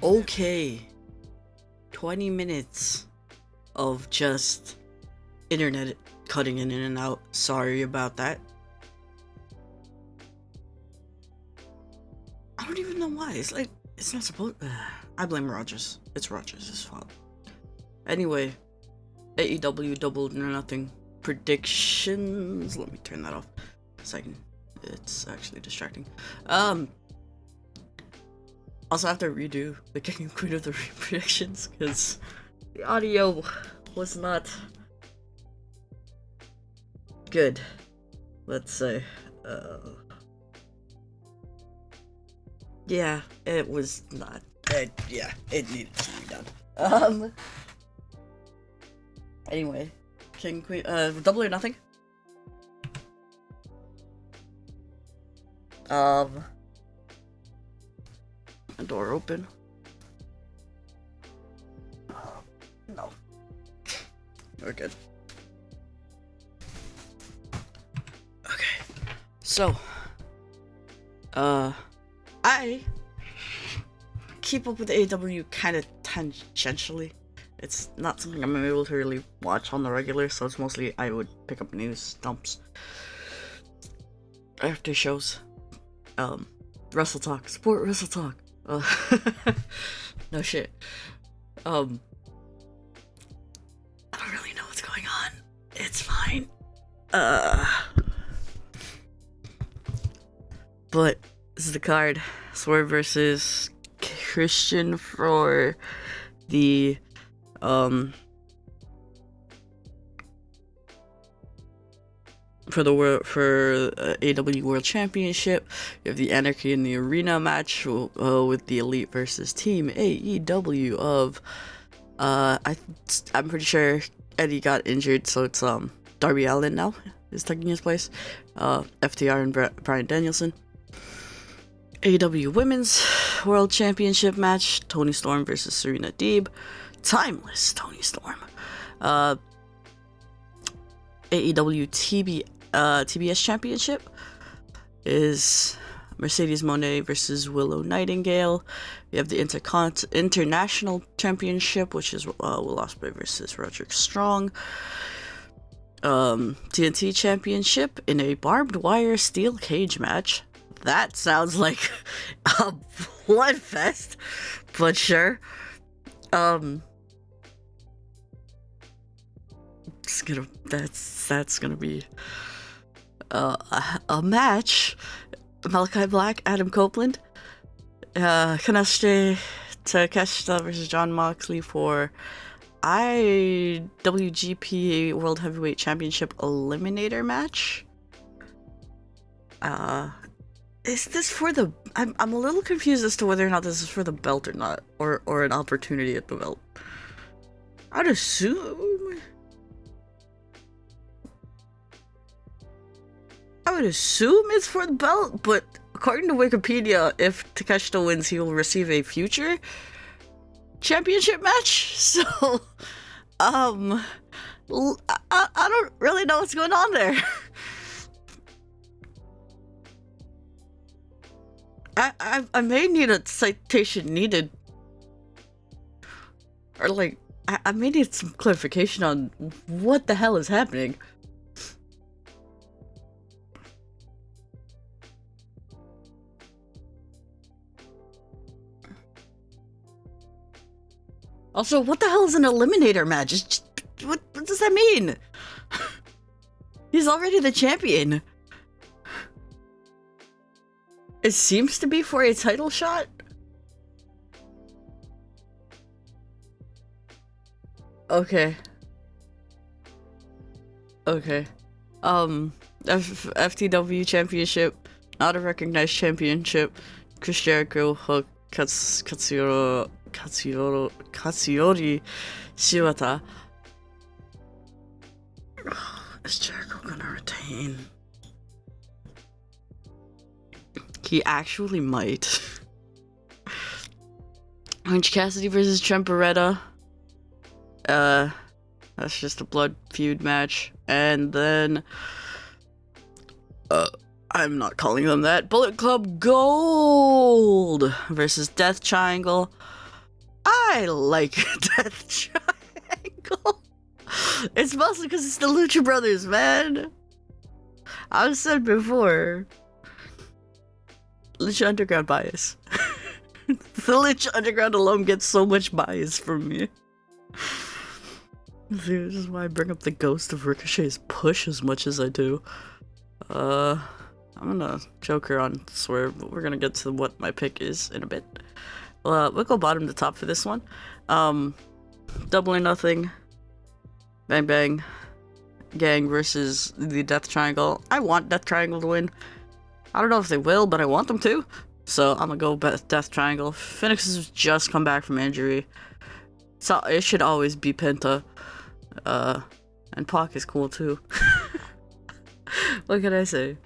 Okay, 20 minutes of just internet cutting in and out. Sorry about that. I don't even know why. It's like, it's not supposed. I blame Rogers. It's Rogers' fault. Anyway, AEW Double or Nothing predictions. Let me turn that off. Second, it's actually distracting. Also, I have to redo the King and Queen of the Ring predictions because the audio was not good. Let's say, yeah, it was not. It needed to be done. Anyway, King and Queen, Double or Nothing. A door open. No. We're good. Okay. So, I keep up with AEW kind of tangentially. It's not something I'm able to really watch on the regular, so it's mostly I would pick up news dumps after shows. WrestleTalk. Support WrestleTalk. No shit. I don't really know what's going on. It's fine. But this is the card. Swerve versus Christian for the AEW World Championship. You have the Anarchy in the Arena match with the Elite versus Team AEW of I'm pretty sure Eddie got injured, so it's Darby Allin now is taking his place. FTR and Bryan Danielson. AEW Women's World Championship match. Toni Storm versus Serena Deeb. Timeless Toni Storm. AEW TBS Championship is Mercedes Moné versus Willow Nightingale. We have the International Championship, which is Will Ospreay versus Roderick Strong. TNT Championship in a barbed wire steel cage match. That sounds like a bloodfest, but sure. That's gonna be a match. Malachi Black, Adam Copeland, Kanashite Takeshita versus Jon Moxley for IWGP World Heavyweight Championship Eliminator match. Is this for the? I'm a little confused as to whether or not this is for the belt or not, or an opportunity at the belt. I'd assume. I would assume it's for the belt, but according to Wikipedia, if Takeshita wins, he will receive a future championship match. So, I don't really know what's going on there. I may need a citation needed, or like I may need some clarification on what the hell is happening. Also, what the hell is an eliminator match? What does that mean? He's already the champion. It seems to be for a title shot. Okay. FTW Championship, not a recognized championship. Chris Jericho, Hook, Katsuyori Shibata. Is Jericho gonna retain? He actually might. Orange Cassidy versus Trent Beretta. That's just a blood feud match. And then I'm not calling them that. Bullet Club Gold versus Death Triangle. I like Death Triangle. It's mostly because it's the Lucha Brothers, man. I've said before, Lucha Underground bias. The Lucha Underground alone gets so much bias from me. See, this is why I bring up the ghost of Ricochet's push as much as I do. I'm gonna joke her on Swerve, but we're gonna get to what my pick is in a bit. We'll go bottom to top for this one. Double or Nothing, Bang Bang, Gang versus the Death Triangle. I want Death Triangle to win. I don't know if they will, but I want them to. So I'm gonna go Death Triangle. Phoenix has just come back from injury. So it should always be Penta. And Pac is cool too. What can I say?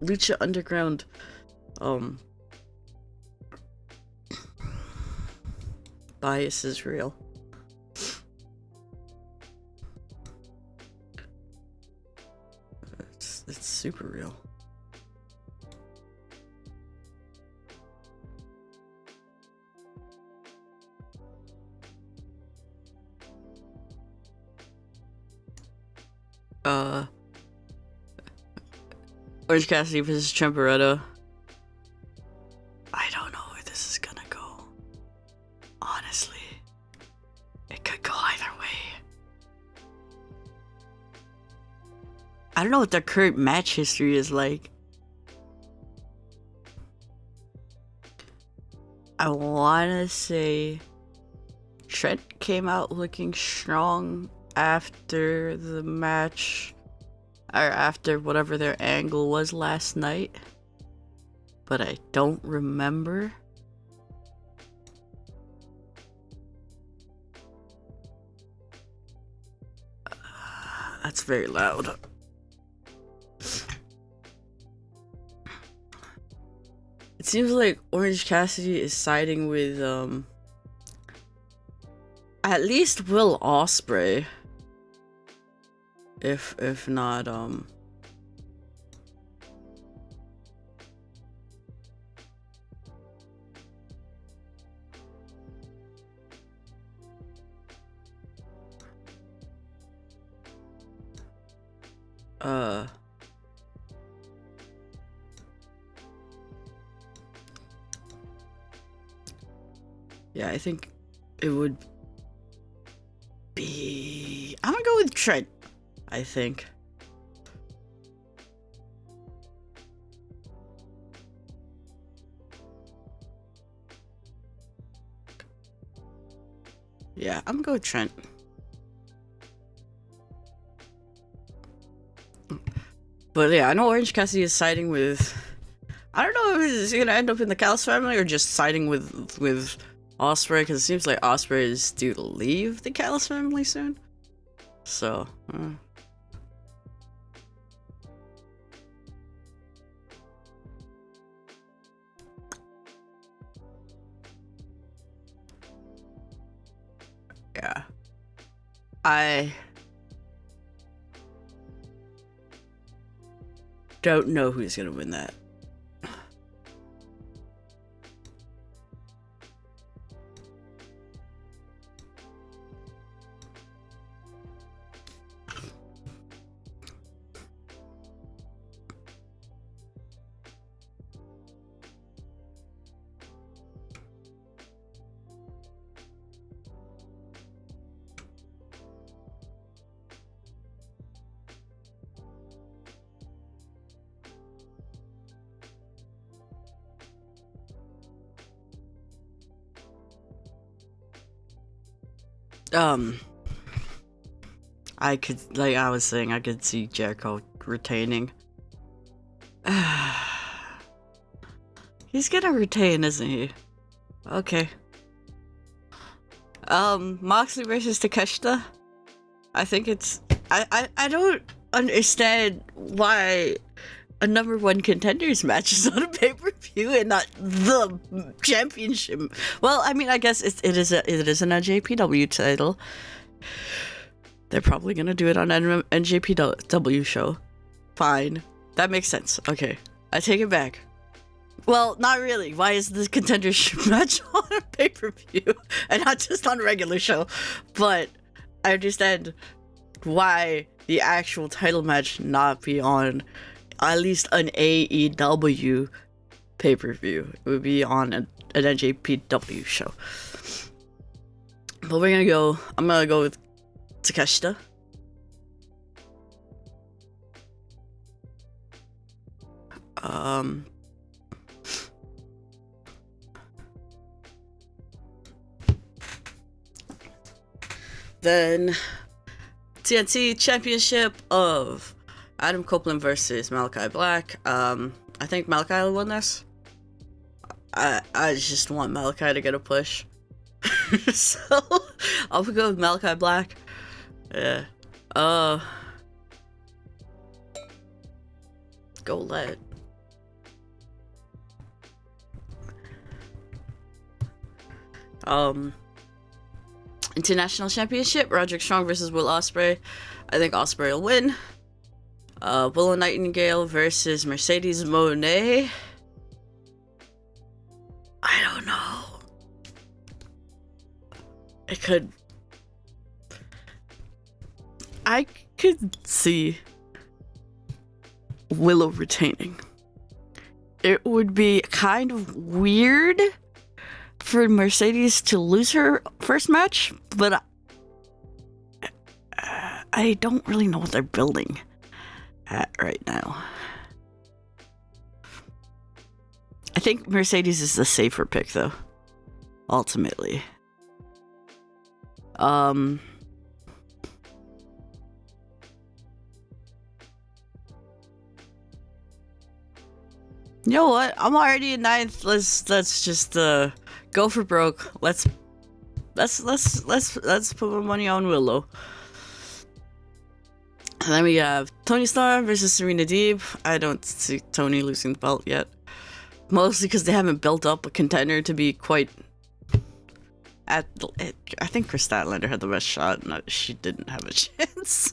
Lucha Underground, bias is real. It's super real. Orange Cassidy versus Ciampa. I don't know where this is gonna go. Honestly, it could go either way. I don't know what their current match history is like. I wanna say Trent came out looking strong after the match, or after whatever their angle was last night, but I don't remember. That's very loud. It seems like Orange Cassidy is siding with at least Will Ospreay. If not yeah, I think it would be, I'm gonna go with Trent, I think. Yeah, I'm gonna go with Trent. But yeah, I know Orange Cassidy is siding with, I don't know if he's gonna end up in the Callis family or just siding with Ospreay, because it seems like Ospreay is due to leave the Callis family soon. So, yeah. I don't know who's gonna win that. I could, like I was saying, I could see Jericho retaining. He's gonna retain, isn't he? Okay. Moxley versus Takeshita. I think it's, I don't understand why a number one contenders match is on a pay-per-view and not the championship. Well, I mean, I guess it isn't a JPW title. They're probably gonna do it on NJPW show. Fine. That makes sense. Okay. I take it back. Well, not really. Why is the contender match on a pay-per-view and not just on a regular show? But I understand why the actual title match not be on at least an AEW pay-per-view. It would be on an NJPW show. But I'm gonna go with Takeshita. Then TNT Championship of Adam Copeland versus Malachi Black. I think Malachi will win this. I just want Malachi to get a push. So I'll go with Malachi Black. Yeah. Go let. International Championship, Roderick Strong versus Will Ospreay. I think Ospreay will win. Willow Nightingale versus Mercedes Moné. I don't know. I could see Willow retaining. It would be kind of weird for Mercedes to lose her first match, but I don't really know what they're building at right now. I think Mercedes is the safer pick, though, ultimately. You know what? I'm already in ninth. Let's just go for broke. Let's put my money on Willow. And then we have Tony Storm versus Serena Deeb. I don't see Tony losing the belt yet. Mostly because they haven't built up a contender to be quite I think Chris Statlander had the best shot, and she didn't have a chance.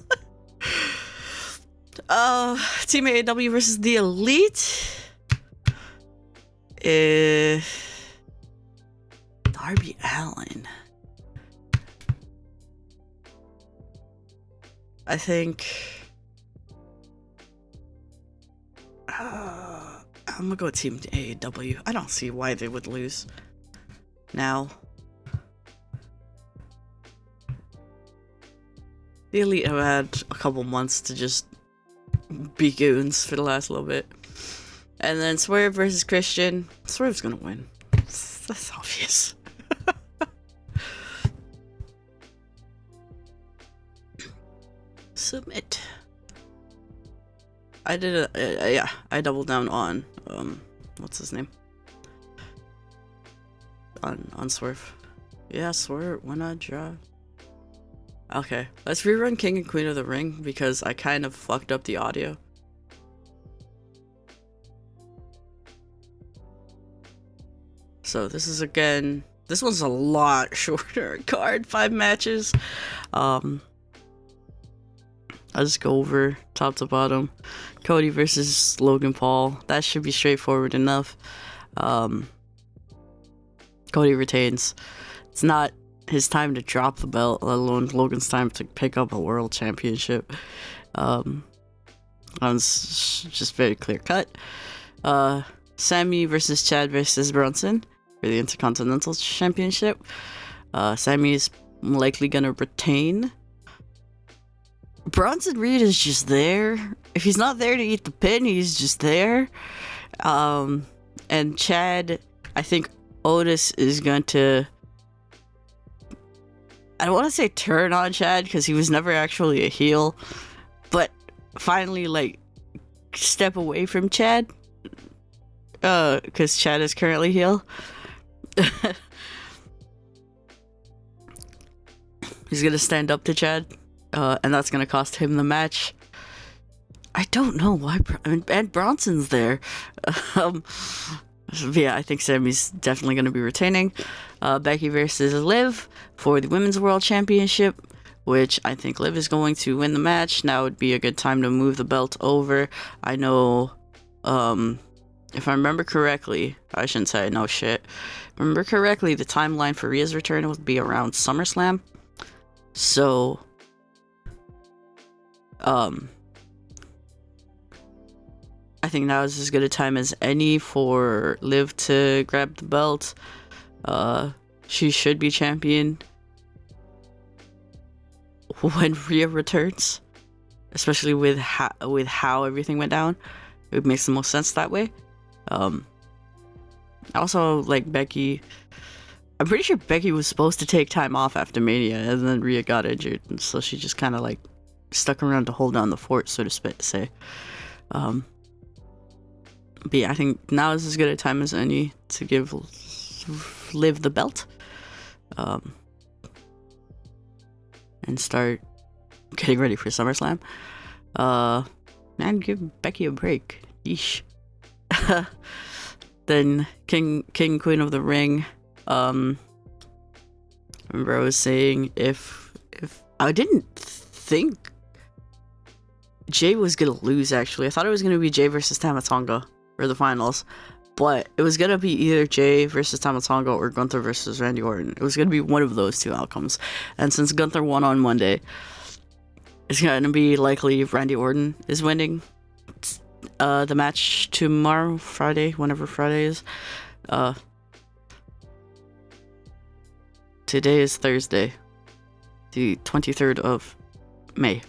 Team AEW versus the Elite. Darby Allin. I think I'm gonna go with Team AEW. I don't see why they would lose now. The Elite have had a couple months to just be goons for the last little bit. And then Swerve versus Christian. Swerve's gonna win. That's obvious. Submit. I did I doubled down on what's his name? On Swerve. Yeah, Swerve. Why not draw? Okay, let's rerun King and Queen of the Ring because I kind of fucked up the audio. So this one's a lot shorter card, 5 matches. I'll just go over top to bottom. Cody versus Logan Paul. That should be straightforward enough. Cody retains. It's not his time to drop the belt, let alone Logan's time to pick up a world championship. It's just very clear cut. Sammy versus Chad versus Brunson for the Intercontinental Championship. Sammy is likely gonna retain. Bronson Reed is just there. If he's not there to eat the pin, he's just there. And Chad, I think Otis is going to, I don't want to say turn on Chad because he was never actually a heel, but finally like step away from Chad because Chad is currently heel. He's gonna stand up to Chad, and that's gonna cost him the match. I don't know why, and Bronson's there. Yeah, I think Sammy's definitely gonna be retaining. Becky versus Liv for the Women's World Championship. which I think Liv is going to win the match. Now would be a good time to move the belt over. I know, if I remember correctly, I shouldn't say I know shit. Remember correctly, the timeline for Rhea's return would be around SummerSlam. So, I think now is as good a time as any for Liv to grab the belt. She should be champion when Rhea returns, especially with how everything went down. It makes the most sense that way. Also, like, Becky, I'm pretty sure Becky was supposed to take time off after Mania, and then Rhea got injured, and so she just kind of like stuck around to hold down the fort, so to say. But yeah, I think now is as good a time as any to give Liv the belt, and start getting ready for SummerSlam. And give Becky a break. Yeesh. Then King Queen of the Ring. Remember I was saying if I didn't think Jay was gonna lose, actually. I thought it was gonna be Jay versus Tama Tonga for the finals, but it was gonna be either Jay versus Tama Tonga or Gunther versus Randy Orton. It was gonna be one of those two outcomes, and since Gunther won on Monday, it's gonna be likely Randy Orton is winning the match tomorrow, Friday, whenever Friday is. Today is Thursday, the 23rd of May.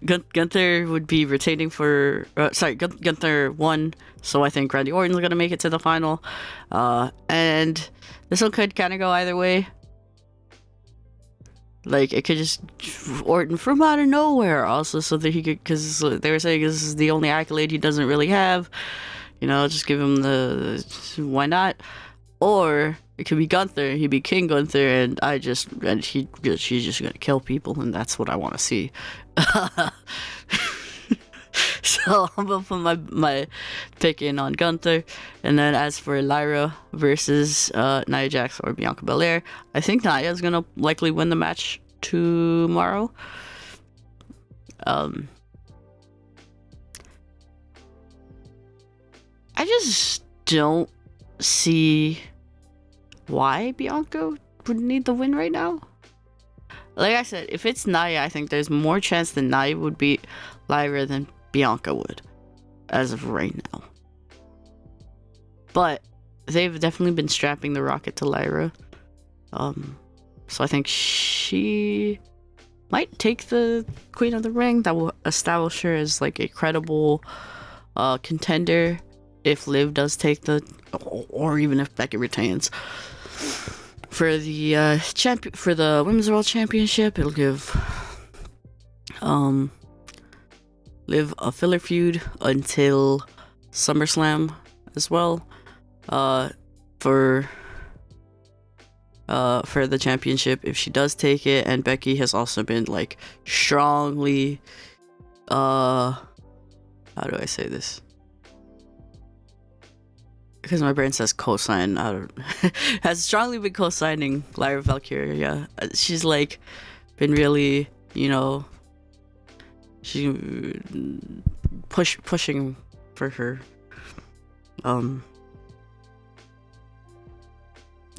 Gunther would be retaining for... Gunther won, so I think Randy Orton's gonna make it to the final. And this one could kind of go either way. Like, it could just Orton from out of nowhere, also, so that he could... Because they were saying this is the only accolade he doesn't really have. You know, just give him the... Why not? Or it could be Gunther, he'd be King Gunther, and she's just gonna kill people, and that's what I want to see. So I'm gonna put my pick in on Gunther, and then as for Lyra versus Nia Jax or Bianca Belair, I think Nia's gonna likely win the match tomorrow. I just don't see why Bianca would need the win right now. Like I said, if it's Nia, I think there's more chance that Nia would beat Lyra than Bianca would, as of right now. But they've definitely been strapping the rocket to Lyra. So I think she might take the Queen of the Ring. That will establish her as like a credible contender if Liv does take the, or even if Becky retains. For the for the Women's World Championship, it'll give Liv a filler feud until SummerSlam as well. For the championship, if she does take it, and Becky has also been like strongly how do I say this? Because my brain says cosign, I don't has strongly been co-signing Lyra Valkyria. She's like been really, you know, she pushing for her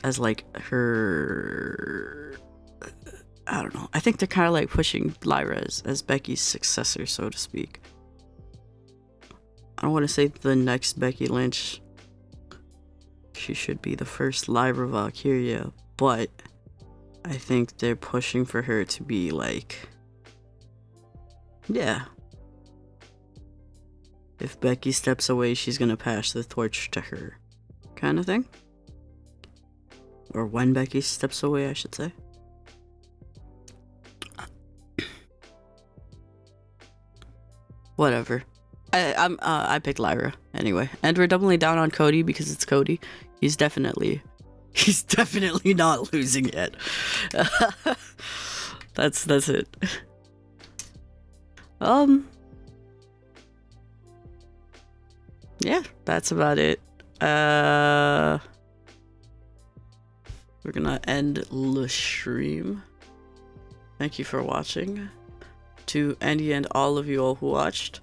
as like her, I don't know, I think they're kind of like pushing Lyra as Becky's successor, so to speak. I don't want to say the next Becky Lynch. She should be the first Lyra Valkyria, but I think they're pushing for her to be like, yeah, if Becky steps away, she's gonna pass the torch to her, kind of thing. Or when Becky steps away, I should say. Whatever. I picked Lyra anyway, and we're doubling down on Cody because it's Cody. He's definitely not losing yet. That's it. Yeah, that's about it. we're gonna end the stream. Thank you for watching. To Andy and all of you all who watched,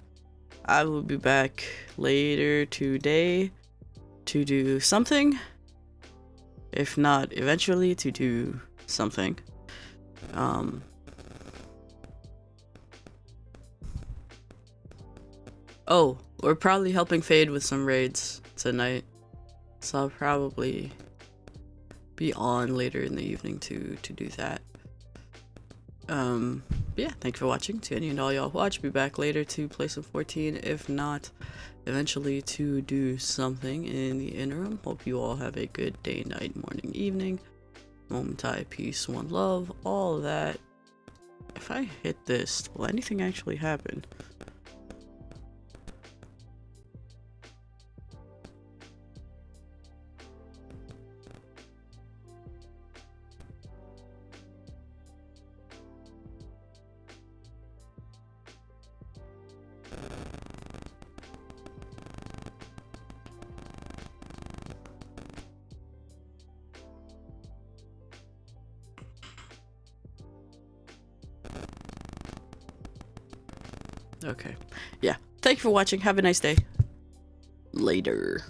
I will be back later today to do something. If not eventually, to do something. Oh, we're probably helping Fade with some raids tonight, so I'll probably be on later in the evening to do that. Yeah, thank you for watching. To any and all y'all who watch, be back later to play some 14. If not, eventually to do something in the interim. Hope you all have a good day, night, morning, evening. Momentai, peace, one love, all of that. If I hit this, will anything actually happen? Okay. Yeah. Thank you for watching. Have a nice day. Later.